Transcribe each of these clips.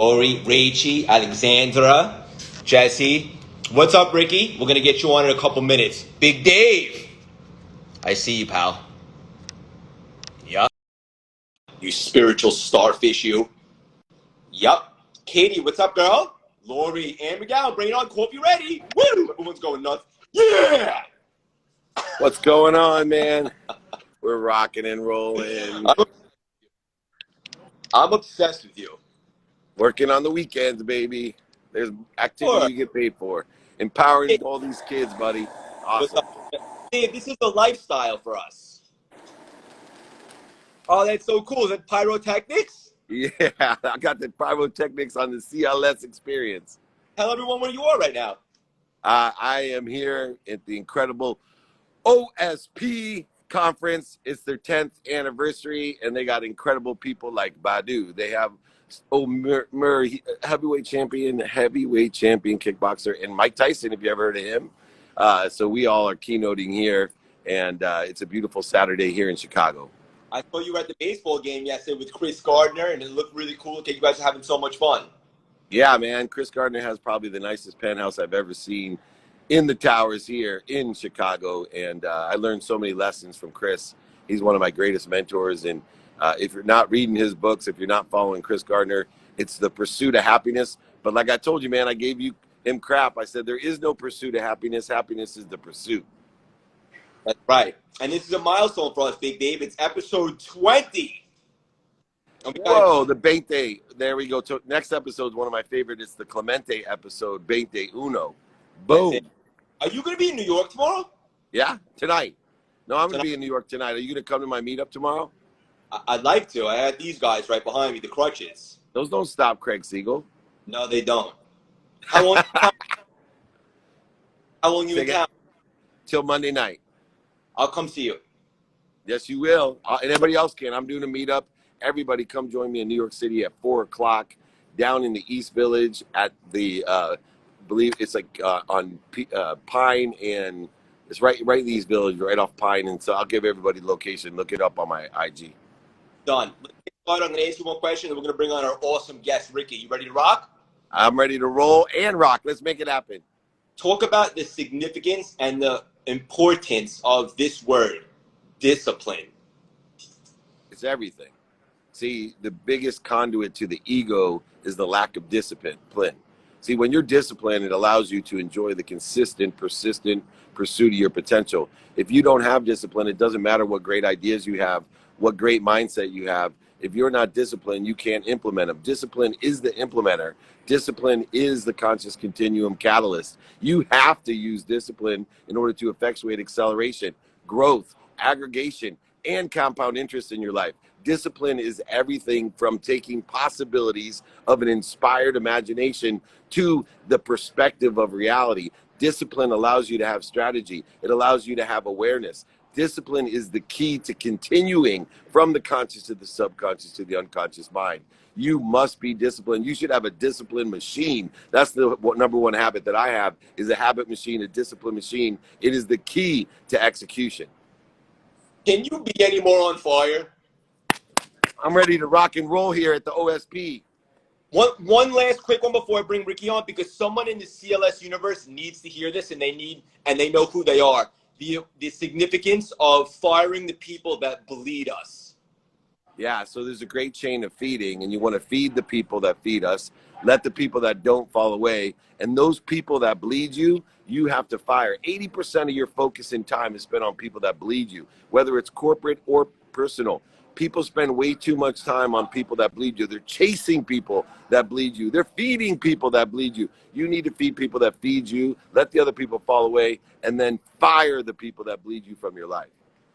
Laurie, raichi, Alexandra, Jesse. What's up, Ricky? We're gonna get you on in a couple minutes. Big Dave. I see you, pal. Yup. You spiritual starfish, you. Yup. Katie, what's up, girl? Laurie and Miguel, bring it on. Coffee ready. Woo! Everyone's going nuts. Yeah! What's going on, man? We're rocking and rolling. I'm obsessed with you. Working on the weekends, baby. There's activity you get paid for. Empowering all these kids, buddy. Awesome. Dave, this is a lifestyle for us. Oh, that's so cool. Is that pyrotechnics? Yeah, I got the pyrotechnics on the CLS experience. Tell everyone where you are right now. I am here at the incredible OSP conference. It's their 10th anniversary, and they got incredible people like Badou. They have Murray, heavyweight champion kickboxer, and Mike Tyson, if you ever heard of him. So we all are keynoting here, and it's a beautiful Saturday here in Chicago. I saw you were at the baseball game yesterday with Chris Gardner, and it looked really cool. Okay, you guys are having so much fun. Yeah, man. Chris Gardner has probably the nicest penthouse I've ever seen in the towers here in Chicago, and I learned so many lessons from Chris. He's one of my greatest mentors, and if you're not reading his books, if you're not following Chris Gardner, it's The Pursuit of Happiness. But like I told you, man, I gave him crap. I said there is no pursuit of happiness. Happiness is the pursuit. That's right. And this is a milestone for us, Big Dave. It's episode 20. Whoa, the 20. There we go. Next episode is one of my favorite. It's the Clemente episode, 21. Boom. Are you going to be in New York tomorrow? Yeah, tonight. No, I'm going to be in New York tonight. Are you going to come to my meetup tomorrow? I'd like to. I had these guys right behind me, the crutches. Those don't stop Craig Segal. No, they don't. How long you in town? Till Monday night. I'll come see you. Yes, you will. And everybody else can. I'm doing a meetup. Everybody come join me in New York City at 4 o'clock down in the East Village at the, believe it's like on Pine, and it's right in the East Village, right off Pine. And so I'll give everybody the location. Look it up on my IG. Done. Let's get started. I'm going to ask you one question, and we're going to bring on our awesome guest, Ricky. You ready to rock? I'm ready to roll and rock. Let's make it happen. Talk about the significance and the importance of this word, discipline. It's everything. See, the biggest conduit to the ego is the lack of discipline. See, when you're disciplined, it allows you to enjoy the consistent, persistent pursuit of your potential. If you don't have discipline, it doesn't matter what great ideas you have, what great mindset you have. If you're not disciplined, you can't implement them. Discipline is the implementer. Discipline is the conscious continuum catalyst. You have to use discipline in order to effectuate acceleration, growth, aggregation, and compound interest in your life. Discipline is everything from taking possibilities of an inspired imagination to the perspective of reality. Discipline allows you to have strategy. It allows you to have awareness. Discipline is the key to continuing from the conscious to the subconscious to the unconscious mind. You must be disciplined. You should have a discipline machine. That's the number one habit that I have, is a habit machine, a discipline machine. It is the key to execution. Can you be any more on fire? I'm ready to rock and roll here at the OSP. One last quick one before I bring Ricky on, because someone in the CLS universe needs to hear this, and they know who they are. The significance of firing the people that bleed us. Yeah, so there's a great chain of feeding, and you want to feed the people that feed us, let the people that don't fall away, and those people that bleed you, you have to fire. 80% of your focus and time is spent on people that bleed you, whether it's corporate or personal. People spend way too much time on people that bleed you. They're chasing people that bleed you. They're feeding people that bleed you. You need to feed people that feed you, let the other people fall away, and then fire the people that bleed you from your life.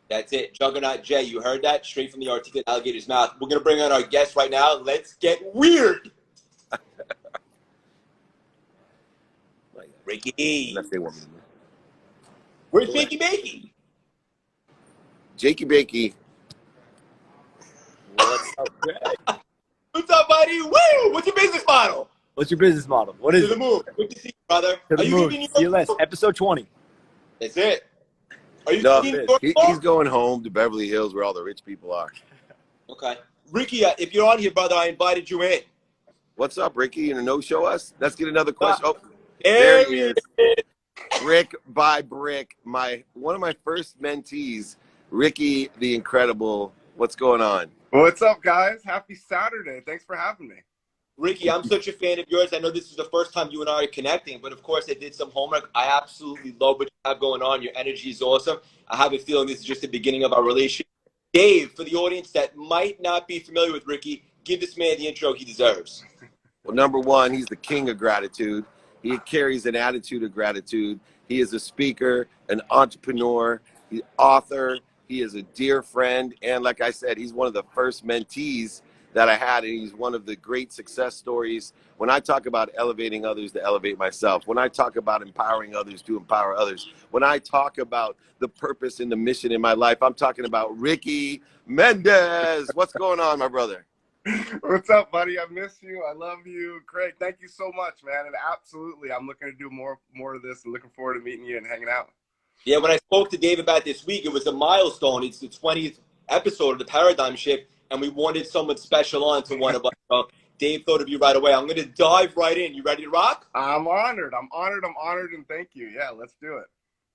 That's it. Juggernaut Jay, you heard that? Straight from the articulate alligator's mouth. We're going to bring on our guest right now. Let's get weird. Ricky. Where's Jakey Bakey? Jakey Bakey. What's up, Greg? What's up, buddy? Woo! What's your business model? What's your business model? What is To the moon. Good to see you, brother. To the moon. CLS, episode 20. That's it. Are you he's going home to Beverly Hills where all the rich people are. Okay. Ricky, if you're on here, brother, I invited you in. What's up, Ricky? You know, show us. Let's get another question. Oh, there There he he is. Brick by brick. One of my first mentees, Ricky the Incredible. What's going on? What's up, guys? Happy Saturday. Thanks for having me. Ricky, I'm such a fan of yours. I know this is the first time you and I are connecting, but of course I did some homework. I absolutely love what you have going on. Your energy is awesome. I have a feeling this is just the beginning of our relationship. Dave, for the audience that might not be familiar with Ricky, give this man the intro he deserves. Well, number one, he's the king of gratitude. He carries an attitude of gratitude. He is a speaker, an entrepreneur, he's author. He is a dear friend. And like I said, he's one of the first mentees that I had. And he's one of the great success stories. When I talk about elevating others to elevate myself, when I talk about empowering others to empower others, when I talk about the purpose and the mission in my life, I'm talking about Ricky Mendez. What's going on, my brother? What's up, buddy? I miss you. I love you. Craig, thank you so much, man. And absolutely, I'm looking to do more of this and looking forward to meeting you and hanging out. Yeah, when I spoke to Dave about this week, it was a milestone. It's the 20th episode of the Paradigm Shift, and we wanted someone special on to one of us. So Dave thought of you right away. I'm going to dive right in. You ready to rock? I'm honored. I'm honored, and thank you. Yeah, let's do it.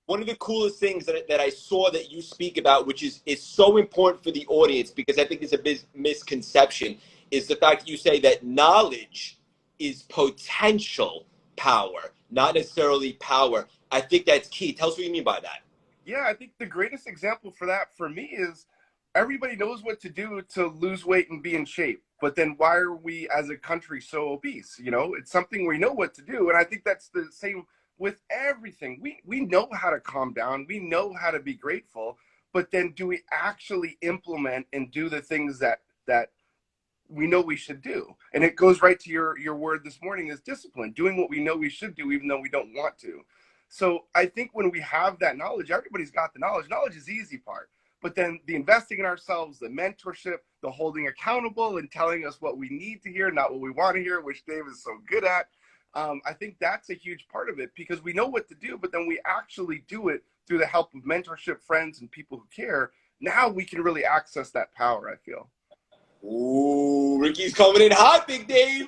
One of the coolest things that I saw that you speak about, which is so important for the audience, because I think it's a big misconception, is the fact that you say that knowledge is potential power, not necessarily power. I think that's key. Tell us what you mean by that. Yeah, I think the greatest example for that for me is everybody knows what to do to lose weight and be in shape. But then why are we as a country so obese? You know, it's something we know what to do. And I think that's the same with everything. We know how to calm down. We know how to be grateful. But then do we actually implement and do the things that we know we should do? And it goes right to your word this morning is discipline, doing what we know we should do, even though we don't want to. So I think when we have that knowledge, everybody's got the knowledge. Knowledge is the easy part. But then the investing in ourselves, the mentorship, the holding accountable and telling us what we need to hear, not what we want to hear, which Dave is so good at. I think that's a huge part of it because we know what to do, but then we actually do it through the help of mentorship, friends, and people who care. Now we can really access that power, I feel. Ooh, Ricky's coming in hot, Big Dave.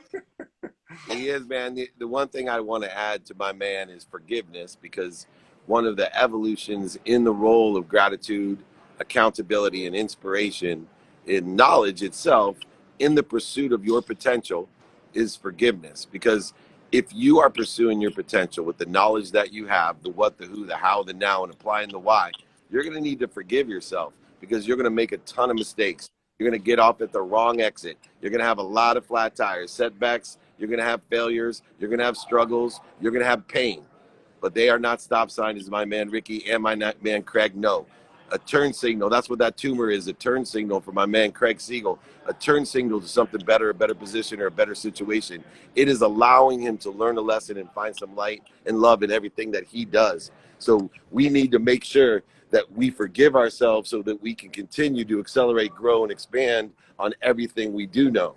He is, man. The one thing I want to add to my man is forgiveness, because one of the evolutions in the role of gratitude, accountability, and inspiration in knowledge itself in the pursuit of your potential is forgiveness. Because if you are pursuing your potential with the knowledge that you have, the what, the who, the how, the now, and applying the why, you're going to need to forgive yourself because you're going to make a ton of mistakes. You're going to get off at the wrong exit. You're going to have a lot of flat tires, setbacks. You're going to have failures. You're going to have struggles. You're going to have pain. But they are not stop signs, as my man Ricky and my man Craig know. A turn signal, that's what that tumor is, a turn signal for my man Craig Siegel. A turn signal to something better, a better position, or a better situation. It is allowing him to learn a lesson and find some light and love in everything that he does. So we need to make sure that we forgive ourselves so that we can continue to accelerate, grow, and expand on everything we do know.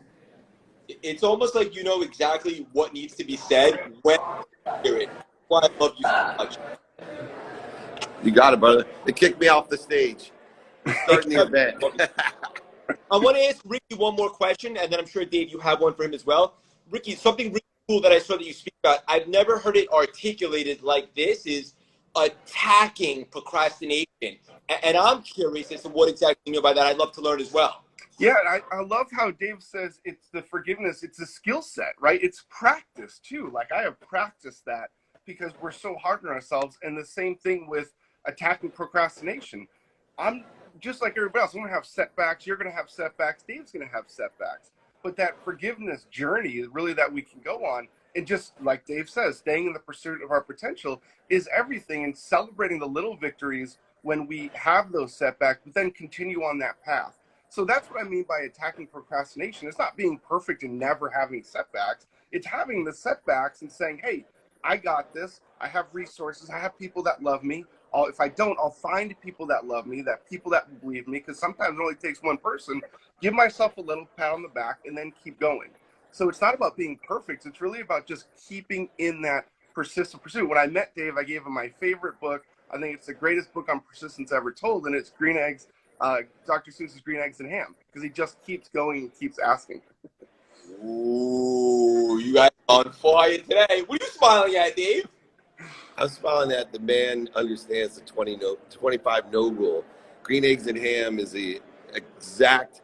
It's almost like you know exactly what needs to be said when you hear it. That's why I love you so much. You got it, brother. They kicked me off the stage. We're starting the event. I want to ask Ricky one more question, and then I'm sure, Dave, you have one for him as well. Ricky, something really cool that I saw that you speak about, I've never heard it articulated like this, is attacking procrastination. And I'm curious as to what exactly you mean by that. I'd love to learn as well. Yeah, I love how Dave says it's the forgiveness. It's a skill set, right? It's practice too. Like I have practiced that because we're so hard on ourselves. And the same thing with attacking procrastination. I'm just like everybody else. I'm going to have setbacks. You're going to have setbacks. Dave's going to have setbacks. But that forgiveness journey is really that we can go on. And just like Dave says, staying in the pursuit of our potential is everything, and celebrating the little victories when we have those setbacks, but then continue on that path. So that's what I mean by attacking procrastination. It's not being perfect and never having setbacks. It's having the setbacks and saying, hey, I got this. I have resources. I have people that love me. If I don't, I'll find people that love me, that people that believe me, because sometimes it only takes one person. Give myself a little pat on the back and then keep going. So it's not about being perfect. It's really about just keeping in that persistent pursuit. When I met Dave, I gave him my favorite book. I think it's the greatest book on persistence ever told, and it's Green Eggs, Dr. Seuss's Green Eggs and Ham, because he just keeps going and keeps asking. Ooh, you guys are on fire today. What are you smiling at, Dave? I'm smiling at the man understands the 25 no rule. Green eggs and ham is the exact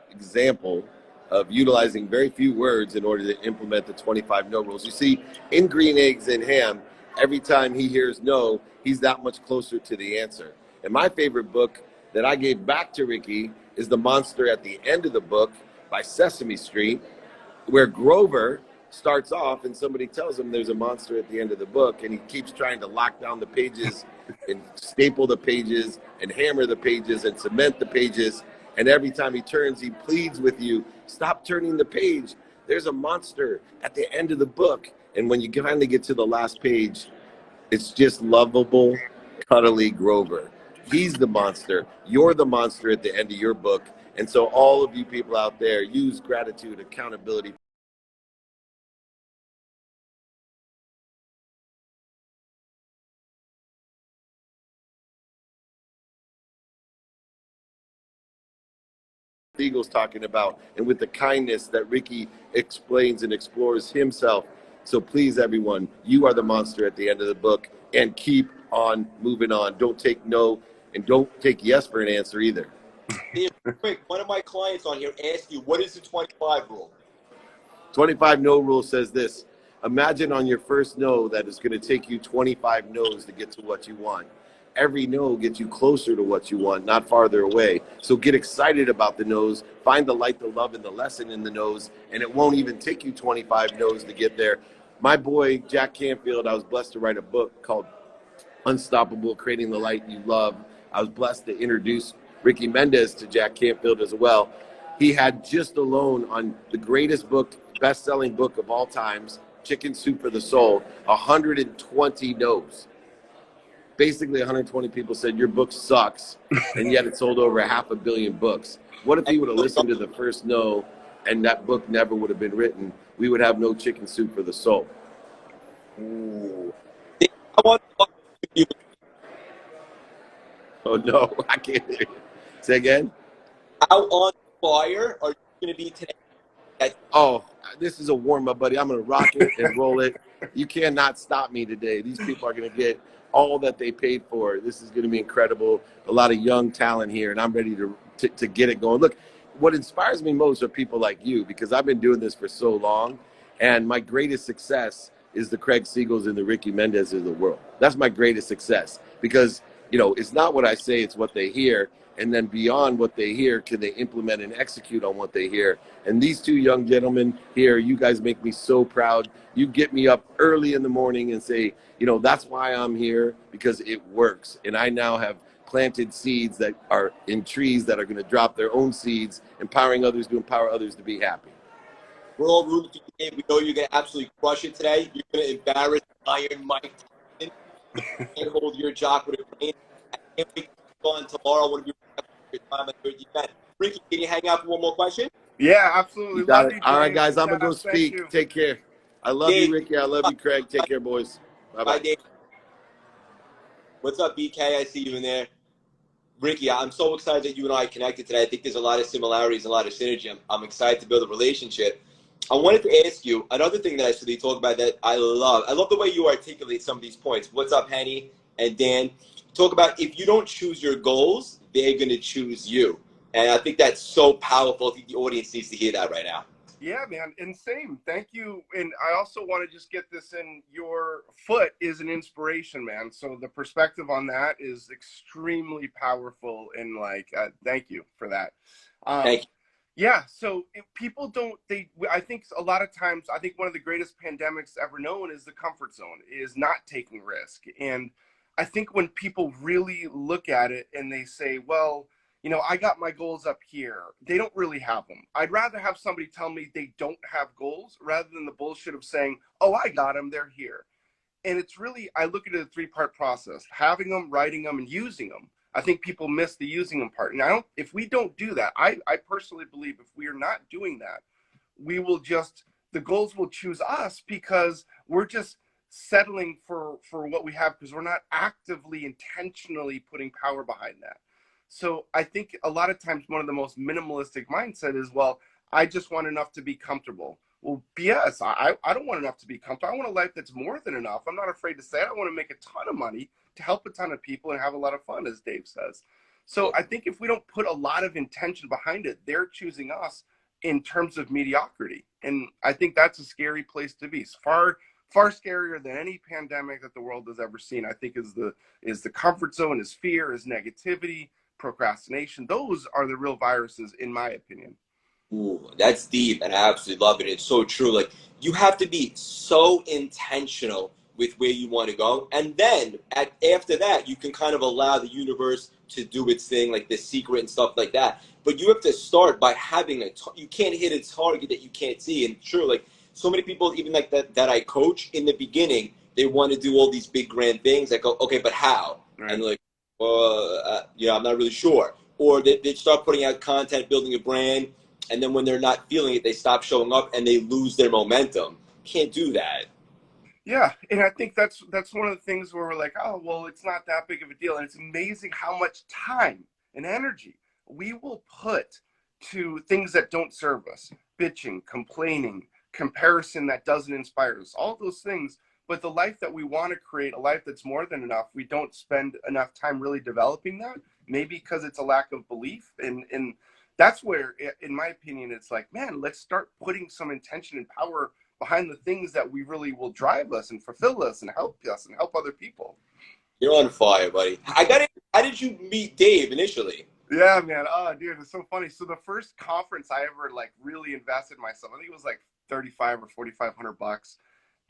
example of utilizing very few words in order to implement the 25 no rules. You see, in green eggs and ham, every time he hears no, he's that much closer to the answer. And my favorite book that I gave back to Ricky is The Monster at the End of the Book by Sesame Street, where Grover starts off and somebody tells him there's a monster at the end of the book, and he keeps trying to lock down the pages and staple the pages and hammer the pages and cement the pages. And every time he turns, he pleads with you, stop turning the page. There's a monster at the end of the book. And when you finally get to the last page, it's just lovable, cuddly Grover. He's the monster. You're the monster at the end of your book. And so all of you people out there, use gratitude, accountability. Eagle's talking about, and with the kindness that Ricky explains and explores himself. So please, everyone, you are the monster at the end of the book, and keep on moving on. Don't take no, and don't take yes for an answer either. Dave, quick, one of my clients on here asked you, what is the 25 rule? 25 no rule says this: imagine on your first no that it's going to take you 25 no's to get to what you want. Every no gets you closer to what you want, not farther away. So get excited about the no's, find the light, the love, and the lesson in the no's, and it won't even take you 25 no's to get there. My boy, Jack Canfield, I was blessed to write a book called Unstoppable, Creating the Light You Love. I was blessed to introduce Ricky Mendez to Jack Canfield as well. He had just alone on the greatest book, best-selling book of all times, Chicken Soup for the Soul, 120 no's. Basically 120 people said your book sucks, and yet it sold over 500 million books. What if he would have listened to the first no and that book never would have been written? We would have no Chicken Soup for the Soul. Ooh. Dave, I want to talk to you. Oh no, I can't hear you. Say again? How on fire are you going to be today? Oh, this is a warm-up, buddy. I'm going to rock it and roll it. You cannot stop me today. These people are going to get all that they paid for. This is going to be incredible. A lot of young talent here, and I'm ready to get it going. Look, what inspires me most are people like you, because I've been doing this for so long, and my greatest success is the Craig Siegels and the Ricky Mendez of the world. That's my greatest success, because, you know, it's not what I say, it's what they hear. And then beyond what they hear, can they implement and execute on what they hear? And these two young gentlemen here, you guys make me so proud. You get me up early in the morning and say, you know, that's why I'm here, because it works. And I now have planted seeds that are in trees that are going to drop their own seeds, empowering others to empower others to be happy. We're all rooting for you, Dave. We know you're going to absolutely crush it today. You're going to embarrass Iron Mike Tyson. And hold your jock with a brain. I can't wait to go on tomorrow. I want to be your time at your event. Ricky, can you hang out for one more question? Yeah, absolutely. You got Love it. you, All right, Dave. guys, I'm going to go Success. Thank speak. you. Take care. I love Dave, you, Ricky. I love you, Craig. Take care, boys. Bye, Bye-bye. Dave. What's up, BK? I see you in there. Ricky, I'm so excited that you and I connected today. I think there's a lot of similarities and a lot of synergy. I'm excited to build a relationship. I wanted to ask you another thing that I saw you talk about that I love. I love the way you articulate some of these points. What's up, Henny and Dan? Talk about if you don't choose your goals, they're going to choose you. And I think that's so powerful. I think the audience needs to hear that right now. Yeah, man. And same. Thank you. And I also want to just get this in. Your foot is an inspiration, man. So the perspective on that is extremely powerful. And like, thank you for that. Thank you. Yeah. So if people don't, I think a lot of times, I think one of the greatest pandemics ever known is the comfort zone, is not taking risk. And I think when people really look at it and they say, well, you know, I got my goals up here. They don't really have them. I'd rather have somebody tell me they don't have goals rather than the bullshit of saying, oh, I got them, they're here. And it's really, I look at it as a three-part process: having them, writing them, and using them. I think people miss the using them part. And if we don't do that, I personally believe if we are not doing that, we will just, the goals will choose us, because we're just settling for what we have, because we're not actively, intentionally putting power behind that. So I think a lot of times one of the most minimalistic mindset is, well, I just want enough to be comfortable. Well, BS. I don't want enough to be comfortable. I want a life that's more than enough. I'm not afraid to say it. I want to make a ton of money to help a ton of people and have a lot of fun, as Dave says. So I think if we don't put a lot of intention behind it, they're choosing us in terms of mediocrity. And I think that's a scary place to be. It's far scarier than any pandemic that the world has ever seen. I think is the comfort zone, is fear, is negativity, procrastination. Those are the real viruses, in my opinion. Ooh, that's deep, and I absolutely love it. It's so true. Like, you have to be so intentional with where you want to go, and then after that, you can kind of allow the universe to do its thing, like The Secret and stuff like that. But you have to start by having you can't hit a target that you can't see. And true, like so many people, even like that I coach in the beginning, they want to do all these big grand things. I go, okay, but how? Right. And like, I'm not really sure. Or they start putting out content, building a brand. And then when they're not feeling it, they stop showing up and they lose their momentum. Can't do that. Yeah, and I think that's one of the things where we're like, oh, well, it's not that big of a deal. And it's amazing how much time and energy we will put to things that don't serve us. Bitching, complaining, comparison that doesn't inspire us, all those things. But the life that we want to create, a life that's more than enough, we don't spend enough time really developing that. Maybe because it's a lack of belief. And that's where, in my opinion, it's like, man, let's start putting some intention and power behind the things that we really will drive us and fulfill us and help other people. You're on fire, buddy. I got it. How did you meet Dave initially? Yeah, man. Oh, dude, it's so funny. So the first conference I ever like really invested myself, I think it was like 35 or 4,500 bucks.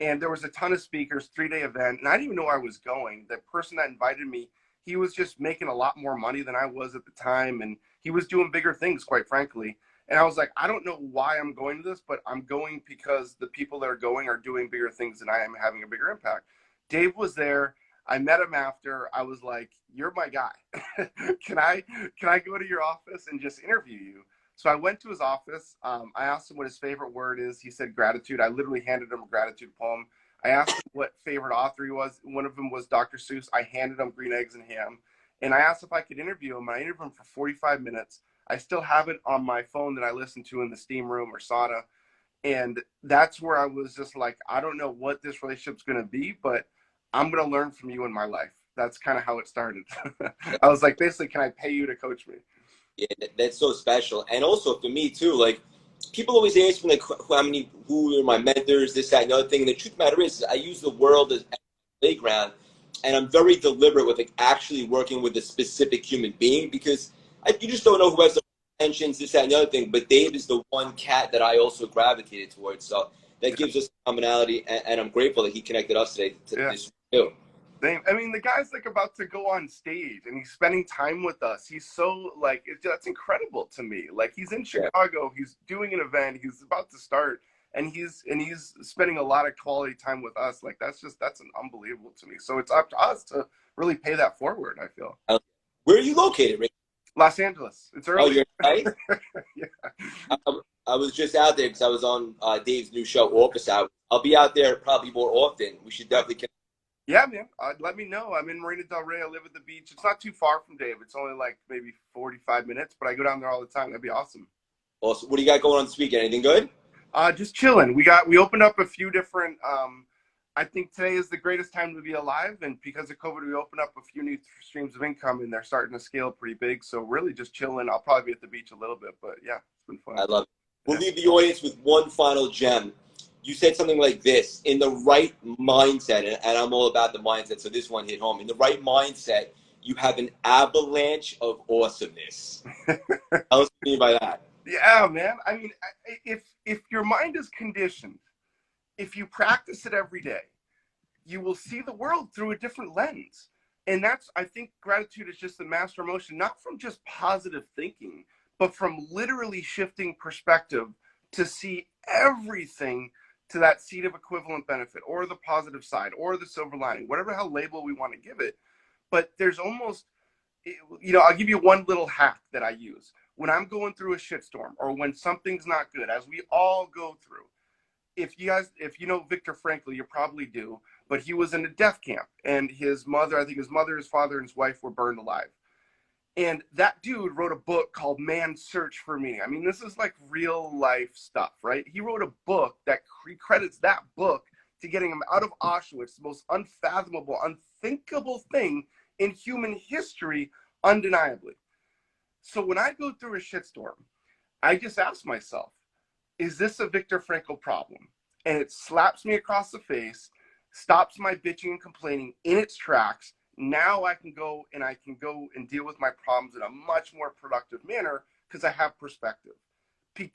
And there was a ton of speakers, 3-day event, and I didn't even know where I was going. The person that invited me, he was just making a lot more money than I was at the time, and he was doing bigger things, quite frankly. And I was like, I don't know why I'm going to this, but I'm going because the people that are going are doing bigger things than I am, having a bigger impact. Dave was there. I met him after. I was like, you're my guy. Can I go to your office and just interview you? So I went to his office. I asked him what his favorite word is. He said gratitude. I literally handed him a gratitude poem. I asked him what favorite author he was. One of them was Dr. Seuss. I handed him Green Eggs and Ham. And I asked if I could interview him. I interviewed him for 45 minutes. I still have it on my phone that I listen to in the steam room or sauna. And that's where I was just like, I don't know what this relationship's going to be, but I'm going to learn from you in my life. That's kind of how it started. I was like, basically, can I pay you to coach me? Yeah, that's so special. And also for me too, like people always ask me like who are my mentors, this, that, and the other thing. And the truth of the matter is I use the world as a playground, and I'm very deliberate with like actually working with a specific human being because you just don't know who has the intentions, this, that, and the other thing. But Dave is the one cat that I also gravitated towards. So that gives us commonality, and I'm grateful that he connected us today to this too. I mean, the guy's like about to go on stage and he's spending time with us. He's so like, that's incredible to me. Like he's in Chicago, he's doing an event, he's about to start, and he's spending a lot of quality time with us. Like that's unbelievable to me. So it's up to us to really pay that forward, I feel. Where are you located, Rick? Los Angeles. It's early. Oh, you're right? Yeah. I was just out there because I was on Dave's new show, Office Hours. I'll be out there probably more often. We should definitely connect. Yeah, man. Let me know. I'm in Marina Del Rey. I live at the beach. It's not too far from Dave. It's only like maybe 45 minutes, but I go down there all the time. That'd be awesome. Awesome. What do you got going on this weekend? Anything good? Just chilling. We opened up a few different. I think today is the greatest time to be alive, and because of COVID, we opened up a few new streams of income, and they're starting to scale pretty big. So really, just chilling. I'll probably be at the beach a little bit, but yeah, it's been fun. I love it. We'll leave the audience with one final gem. You said something like this: in the right mindset, and I'm all about the mindset, so this one hit home. In the right mindset, you have an avalanche of awesomeness. Tell us what you mean by that. Yeah, man. I mean, if your mind is conditioned, if you practice it every day, you will see the world through a different lens. And I think gratitude is just the master emotion, not from just positive thinking, but from literally shifting perspective to see everything to that seed of equivalent benefit or the positive side or the silver lining, whatever hell label we want to give it. But there's almost, I'll give you one little hack that I use. When I'm going through a shitstorm or when something's not good, as we all go through, if you know Viktor Frankl, you probably do, but he was in a death camp and his mother, his father and his wife were burned alive. And that dude wrote a book called Man's Search for Meaning. I mean, this is like real life stuff, right? He wrote a book that credits that book to getting him out of Auschwitz, the most unfathomable, unthinkable thing in human history, undeniably. So when I go through a shitstorm, I just ask myself, is this a Viktor Frankl problem? And it slaps me across the face, stops my bitching and complaining in its tracks. Now I can go and deal with my problems in a much more productive manner because I have perspective.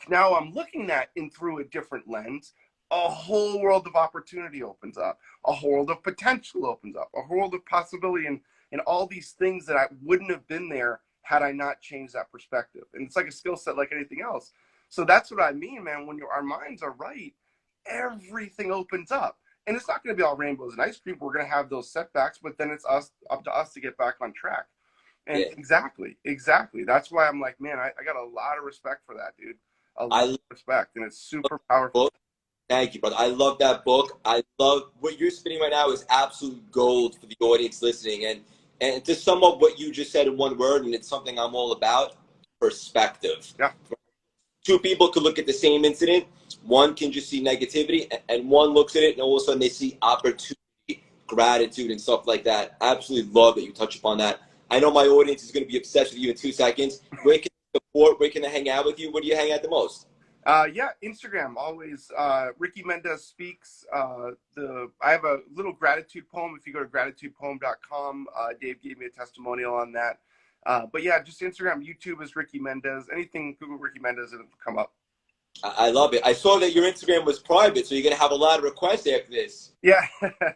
Now I'm looking at it through a different lens. A whole world of opportunity opens up. A whole world of potential opens up. A whole world of possibility and all these things that I wouldn't have been there had I not changed that perspective. And it's like a skill set like anything else. So that's what I mean, man. When our minds are right, everything opens up. And it's not going to be all rainbows and ice cream. We're going to have those setbacks, but then it's up to us to get back on track. And Yeah. exactly. That's why I'm like, man, I got a lot of respect for that, dude. A lot of respect. And it's super powerful. Thank you, brother. I love that book. I love what you're spinning right now is absolute gold for the audience listening. And to sum up what you just said in one word, and it's something I'm all about, perspective. Yeah. Two people could look at the same incident. One can just see negativity, and one looks at it, and all of a sudden they see opportunity, gratitude, and stuff like that. Absolutely love that you touch upon that. I know my audience is going to be obsessed with you in 2 seconds. Where can they support? Where can they hang out with you? Where do you hang out the most? Yeah, Instagram, always. Ricky Mendez Speaks. I have a little gratitude poem. If you go to gratitudepoem.com, Dave gave me a testimonial on that. But yeah, just Instagram. YouTube is Ricky Mendez. Anything, Google Ricky Mendez, it'll come up. I love it. I saw that your Instagram was private, so you're going to have a lot of requests after this. Yeah,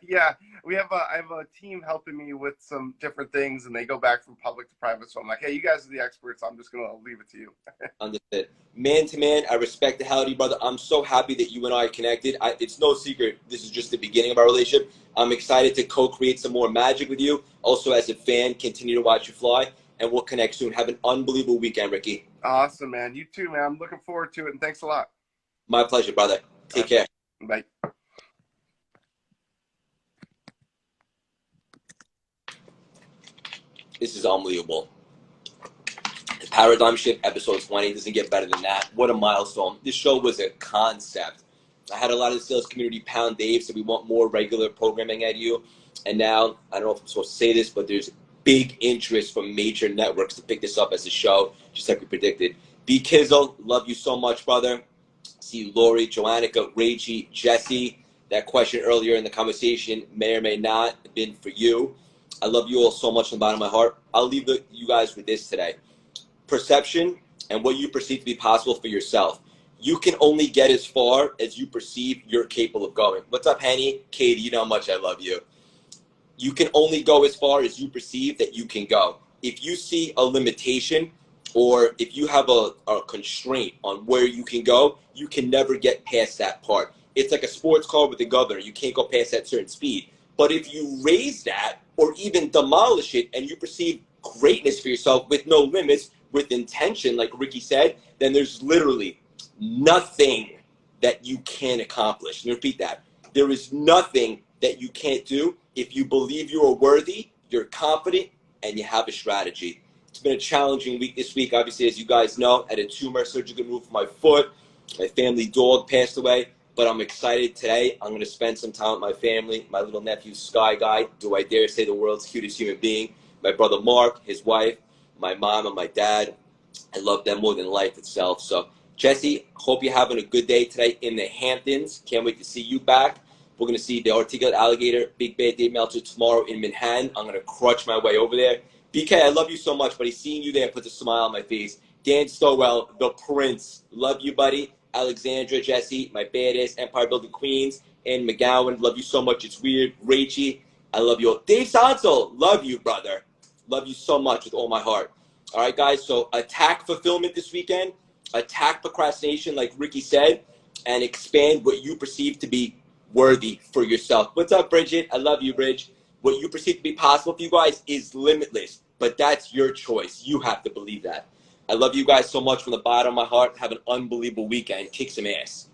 yeah. I have a team helping me with some different things, and they go back from public to private. So I'm like, hey, you guys are the experts. I'm just going to leave it to you. Understood. Man to man, I respect the hell out of you, brother. I'm so happy that you and I are connected. It's no secret. This is just the beginning of our relationship. I'm excited to co-create some more magic with you. Also, as a fan, continue to watch you fly, and we'll connect soon. Have an unbelievable weekend, Ricky. Awesome, man. You too, man. I'm looking forward to it, and thanks a lot. My pleasure, brother. Take care. Bye. This is unbelievable. The Paradigm Shift, episode 20, doesn't get better than that. What a milestone. This show was a concept. I had a lot of the sales community pound Dave, so we want more regular programming at you. And now, I don't know if I'm supposed to say this, but there's big interest from major networks to pick this up as a show, just like we predicted. B. Kizzle, love you so much, brother. See you, Laurie, Joannica, Raichi, Jesse. That question earlier in the conversation may or may not have been for you. I love you all so much from the bottom of my heart. I'll leave you guys with this today. Perception and what you perceive to be possible for yourself. You can only get as far as you perceive you're capable of going. What's up, Henny? Katie, you know how much I love you. You can only go as far as you perceive that you can go. If you see a limitation or if you have a constraint on where you can go, you can never get past that part. It's like a sports car with a governor. You can't go past that certain speed. But if you raise that or even demolish it and you perceive greatness for yourself with no limits, with intention, like Ricky said, then there's literally nothing that you can't accomplish. And repeat that. There is nothing that you can't do if you believe you are worthy, you're confident, and you have a strategy. It's been a challenging week this week. Obviously, as you guys know, I had a tumor surgical move for my foot. My family dog passed away, but I'm excited today. I'm going to spend some time with my family. My little nephew, Sky Guy, do I dare say the world's cutest human being. My brother, Mark, his wife, my mom, and my dad. I love them more than life itself. So, Jesse, hope you're having a good day today in the Hamptons. Can't wait to see you back. We're going to see the articulate alligator, Big Bad Dave Meltzer tomorrow in Manhattan. I'm going to crutch my way over there. BK, I love you so much, buddy. Seeing you there puts a smile on my face. Dan Stowell, the Prince. Love you, buddy. Alexandra, Jesse, my badass Empire Building Queens. And McGowan, love you so much. It's weird. Raichi, I love you all. Dave Sansel, love you, brother. Love you so much with all my heart. All right, guys, so attack fulfillment this weekend. Attack procrastination, like Ricky said, and expand what you perceive to be worthy for yourself. What's up, Bridget? I love you, Bridge. What you perceive to be possible for you guys is limitless, but that's your choice. You have to believe that. I love you guys so much from the bottom of my heart. Have an unbelievable weekend. Kick some ass.